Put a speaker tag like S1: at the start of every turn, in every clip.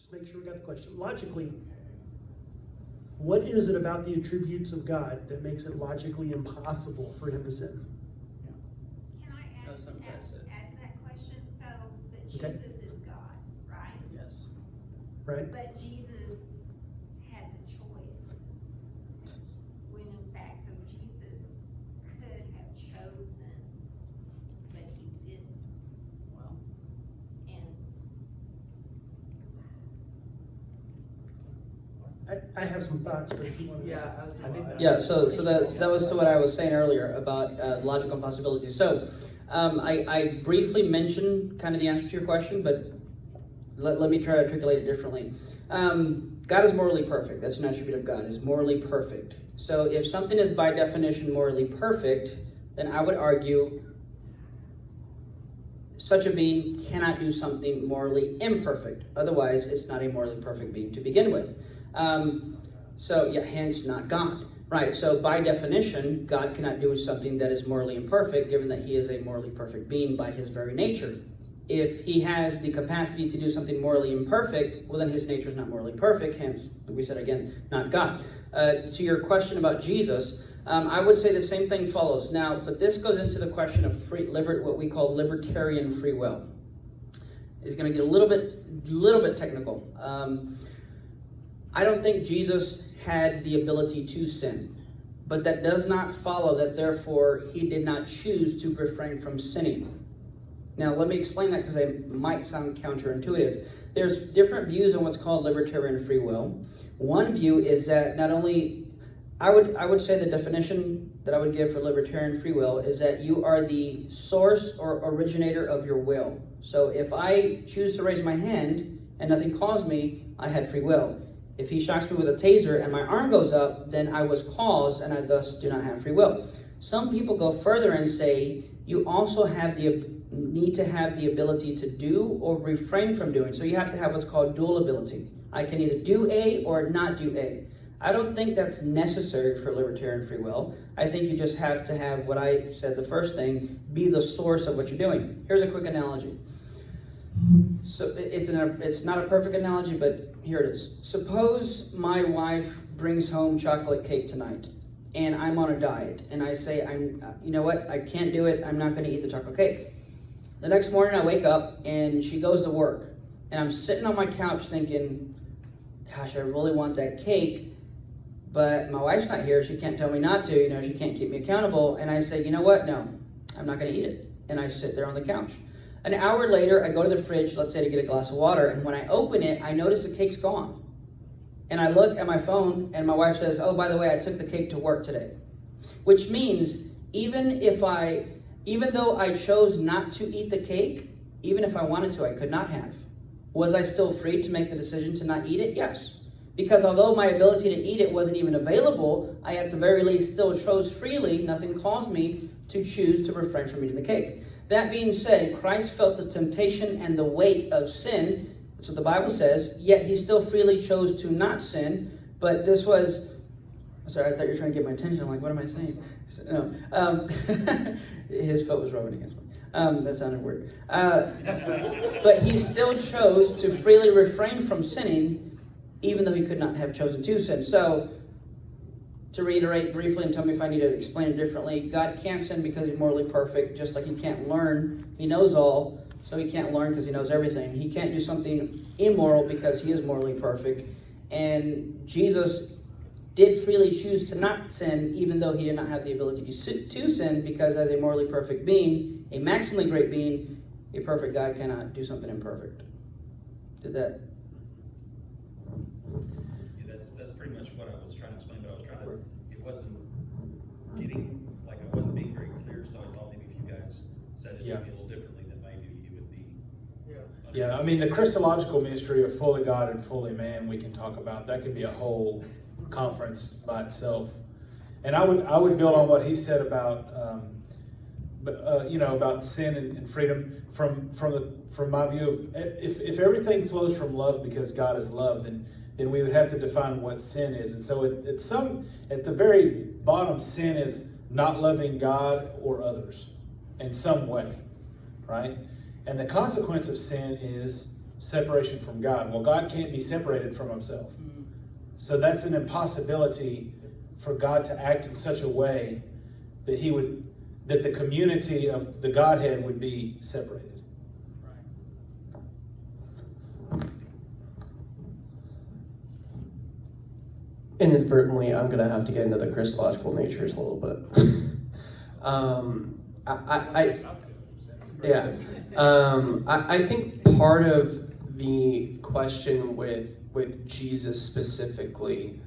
S1: Just make sure we got the question. Logically, what is it about the attributes of God that makes it logically impossible for him to sin?
S2: Can I add to that question? So, that Jesus
S1: Okay.
S2: is God, right?
S3: Yes.
S1: Right?
S2: But Jesus had the choice, when in fact, so Jesus could have chosen, but he didn't.
S3: Well,
S2: And
S1: I have some thoughts, but if you want to...
S3: yeah, so that was what I was saying earlier about logical impossibilities. So I briefly mentioned kind of the answer to your question, but let me try to articulate it differently. God is morally perfect. That's an attribute of God, is morally perfect. So if something is by definition morally perfect, then I would argue such a being cannot do something morally imperfect. Otherwise, it's not a morally perfect being to begin with. So yeah, hence not God. Right, so by definition, God cannot do something that is morally imperfect, given that he is a morally perfect being by his very nature. If he has the capacity to do something morally imperfect, well then his nature is not morally perfect, hence, we said again, not God. To your question about Jesus, I would say the same thing follows. Now, but this goes into the question of what we call libertarian free will. It's going to get a little bit technical. I don't think Jesus had the ability to sin, but that does not follow that therefore he did not choose to refrain from sinning. Now let me explain that because it might sound counterintuitive. There's different views on what's called libertarian free will. One view is that not only, I would say the definition that I would give for libertarian free will is that you are the source or originator of your will. So if I choose to raise my hand and nothing caused me, I had free will. If he shocks me with a taser and my arm goes up, then I was caused and I thus do not have free will. Some people go further and say you also need to have the ability to do or refrain from doing. So you have to have what's called dual ability. I can either do A or not do A. I don't think that's necessary for libertarian free will. I think you just have to have what I said, the first thing, be the source of what you're doing. Here's a quick analogy. So it's not a perfect analogy, but here it is. Suppose my wife brings home chocolate cake tonight, and I'm on a diet, and I say, you know what, I can't do it, I'm not going to eat the chocolate cake. The next morning I wake up, and she goes to work, and I'm sitting on my couch thinking, gosh, I really want that cake, but my wife's not here, she can't tell me not to, she can't keep me accountable, and I say, you know what, no, I'm not going to eat it, and I sit there on the couch. An hour later, I go to the fridge, let's say to get a glass of water, and when I open it, I notice the cake's gone. And I look at my phone, and my wife says, oh, by the way, I took the cake to work today. Which means, even though I chose not to eat the cake, even if I wanted to, I could not have. Was I still free to make the decision to not eat it? Yes. Because although my ability to eat it wasn't even available, I at the very least still chose freely, nothing caused me to choose to refrain from eating the cake. That being said, Christ felt the temptation and the weight of sin. That's what the Bible says. Yet he still freely chose to not sin. But this was... Sorry, I thought you were trying to get my attention. I'm like, what am I saying? No. His foot was rubbing against me. That sounded weird. But he still chose to freely refrain from sinning, even though he could not have chosen to sin. So, to reiterate briefly and tell me if I need to explain it differently, God can't sin because he's morally perfect, just like he can't learn. He knows all, so he can't learn because he knows everything. He can't do something immoral because he is morally perfect. And Jesus did freely choose to not sin, even though he did not have the ability to sin, because as a morally perfect being, a maximally great being, a perfect God cannot do something imperfect. Did that?
S4: That's pretty much what I was trying to explain, but it wasn't I wasn't being very clear, so I thought maybe if you guys said it maybe a little differently, then maybe you would be.
S5: Yeah, I mean, the Christological mystery of fully God and fully man we can talk about. That could be a whole conference by itself. And I would build on what he said about about sin and freedom from my view of if everything flows from love because God is love, then we would have to define what sin is. And so at the very bottom, sin is not loving God or others in some way, right? And the consequence of sin is separation from God. Well, God can't be separated from himself. So that's an impossibility for God to act in such a way that that the community of the Godhead would be separated.
S6: Inadvertently, I'm going to have to get into the Christological natures a little bit. I think part of the question with Jesus specifically,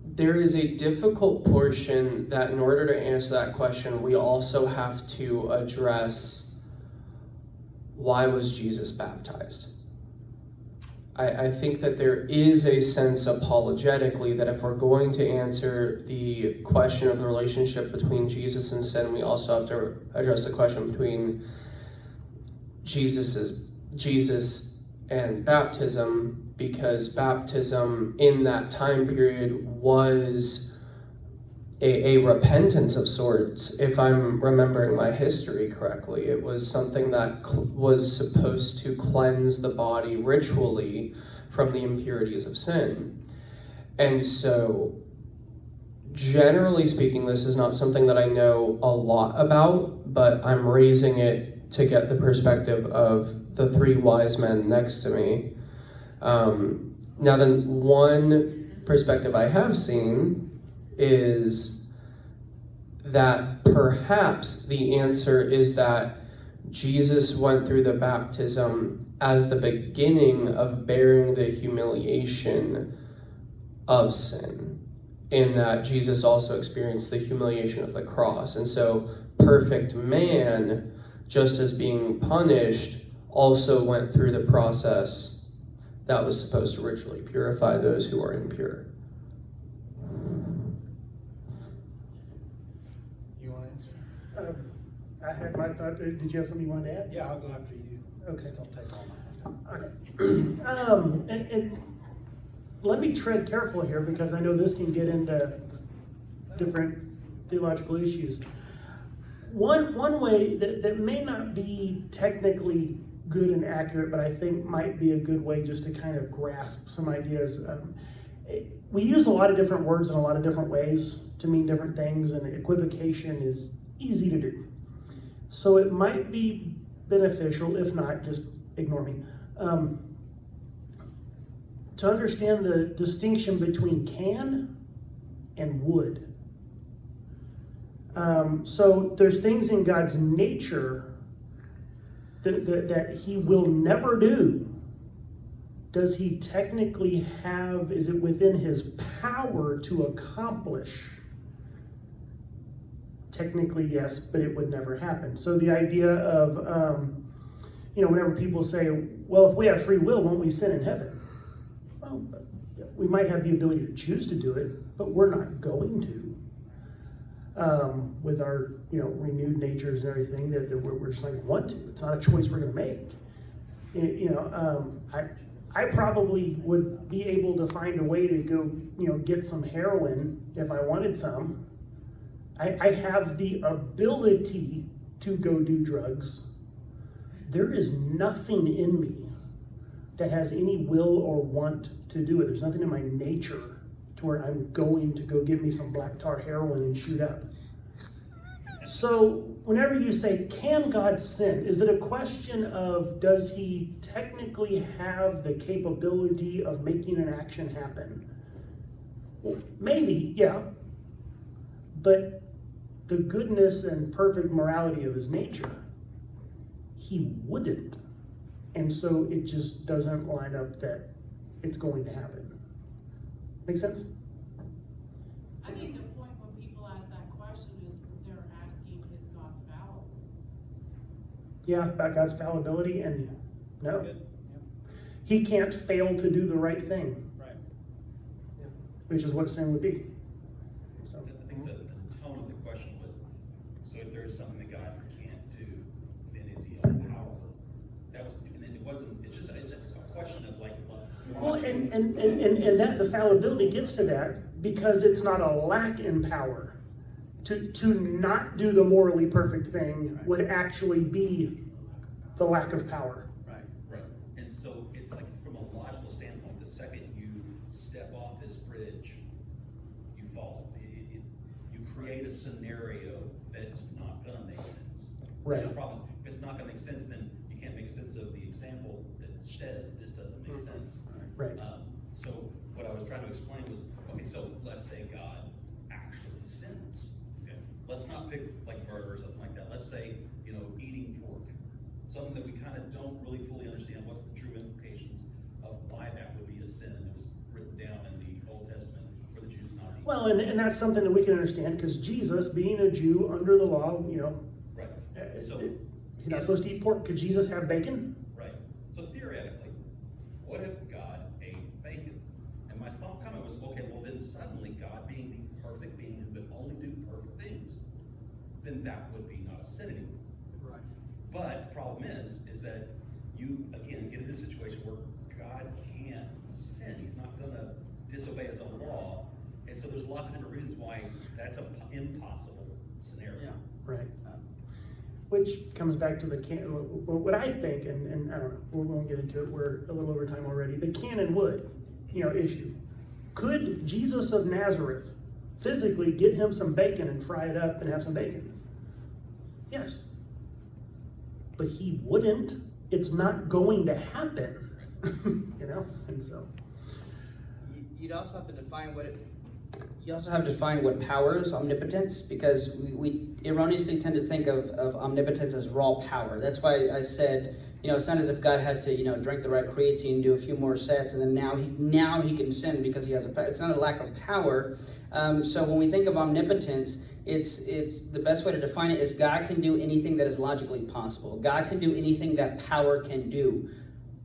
S6: there is a difficult portion that in order to answer that question, we also have to address why was Jesus baptized? I think that there is a sense apologetically that if we're going to answer the question of the relationship between Jesus and sin, we also have to address the question between Jesus and baptism, because baptism in that time period was a repentance of sorts. If I'm remembering my history correctly, it was something that was supposed to cleanse the body ritually from the impurities of sin. And so, generally speaking, this is not something that I know a lot about, but I'm raising it to get the perspective of the three wise men next to me. Now then, one perspective I have seen is that perhaps the answer is that Jesus went through the baptism as the beginning of bearing the humiliation of sin, in that Jesus also experienced the humiliation of the cross. And so perfect man, just as being punished, also went through the process that was supposed to ritually purify those who are impure.
S5: You want to answer?
S1: I had my thought. Did you have something you wanted to add?
S5: Yeah, I'll go after you.
S1: Okay.
S5: Just don't take all my time.
S1: Okay. And let me tread careful here, because I know this can get into different theological issues. One way that may not be technically good and accurate, but I think might be a good way just to kind of grasp some ideas. We use a lot of different words in a lot of different ways to mean different things, and equivocation is easy to do. So it might be beneficial, if not, just ignore me, to understand the distinction between can and would. So there's things in God's nature that he will never do. Does he technically have, is it within his power to accomplish? Technically, yes, but it would never happen. So the idea of, whenever people say, well, if we have free will, won't we sin in heaven? Well, we might have the ability to choose to do it, but we're not going to. With our, renewed natures and everything, that we're just like want to. It's not a choice we're going to make. I probably would be able to find a way to go, get some heroin if I wanted some. I have the ability to go do drugs. There is nothing in me that has any will or want to do it. There's nothing in my nature to where I'm going to go get me some black tar heroin and shoot up. So whenever you say, can God sin? Is it a question of, does he technically have the capability of making an action happen? Well, maybe, yeah. But the goodness and perfect morality of his nature, he wouldn't. And so it just doesn't line up that it's going to happen. Make sense?
S7: I think the point when people ask that question is they're asking, is God fallible?
S1: Yeah, about God's fallibility, and no. He can't fail to do the right thing.
S5: Right.
S1: Which is what sin would be. So.
S4: I think the tone of the question was, so if there is something that God can't do, then is he all powerful? That was, and it wasn't, it's a question of like,
S1: Well, and that the fallibility gets to that because it's not a lack in power. To not do the morally perfect thing would actually be the lack of power.
S5: Right.
S4: So it's like, from a logical standpoint, the second you step off this bridge, you fall. You create a scenario that's not gonna make sense.
S1: Right.
S4: The problem is, if it's not gonna make sense, then you can't make sense of the example that says this doesn't make sense.
S1: Right.
S4: So what I was trying to explain was, okay, so let's say God actually sins. Okay? Let's not pick like murder or something like that. Let's say, eating pork. Something that we kind of don't really fully understand what's the true implications of why that would be a sin. And it was written down in the Old Testament for the Jews not to eat.
S1: Well, and that's something that we can understand, because Jesus, being a Jew under the law,
S4: Right. So,
S1: he's not supposed to eat pork. Could Jesus have bacon?
S4: right. So theoretically, what if God ate bacon? And my thought comment was, okay, well then suddenly God, being the perfect being who would only do perfect things, then that would be not a sin anymore.
S3: Right.
S4: But the problem is that you, again, get in this situation where God can't sin. He's not gonna disobey his own law. And so there's lots of different reasons why that's an impossible scenario.
S3: Yeah.
S1: Right. Which comes back to the what I think, and I don't know, we won't get into it, we're a little over time already, the can and would, issue. Could Jesus of Nazareth physically get him some bacon and fry it up and have some bacon? Yes. But he wouldn't. It's not going to happen, and so.
S3: You'd also have to define what power is, omnipotence, because we erroneously tend to think of omnipotence as raw power. That's why I said, it's not as if God had to, drink the right creatine, do a few more sets, and then now he can sin because he has it's not a lack of power. So when we think of omnipotence, it's the best way to define it is God can do anything that is logically possible. God can do anything that power can do.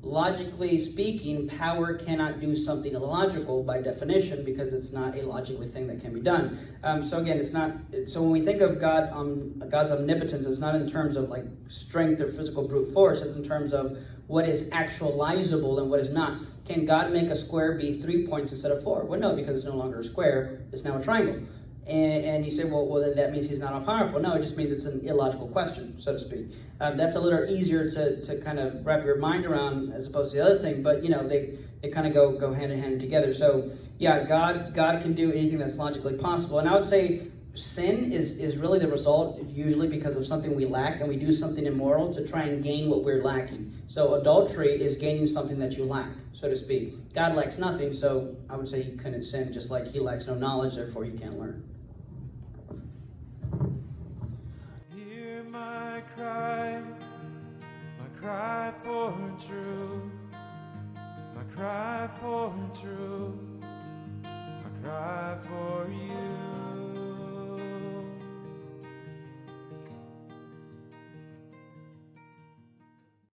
S3: Logically speaking, power cannot do something illogical by definition, because it's not a logically thing that can be done. So again, it's not. So when we think of God's omnipotence, it's not in terms of like strength or physical brute force. It's in terms of what is actualizable and what is not. Can God make a square be 3 points instead of 4? Well, no, because it's no longer a square. It's now a triangle. And you say, well, then that means he's not all powerful. No, it just means it's an illogical question, so to speak. That's a little easier to kind of wrap your mind around as opposed to the other thing, but they kind of go hand in hand together. So yeah, God can do anything that's logically possible. And I would say sin is really the result, usually because of something we lack, and we do something immoral to try and gain what we're lacking. So adultery is gaining something that you lack, so to speak. God lacks nothing, so I would say he couldn't sin, just like he lacks no knowledge, therefore he can't learn.
S8: Hear my cry for truth, my cry for truth.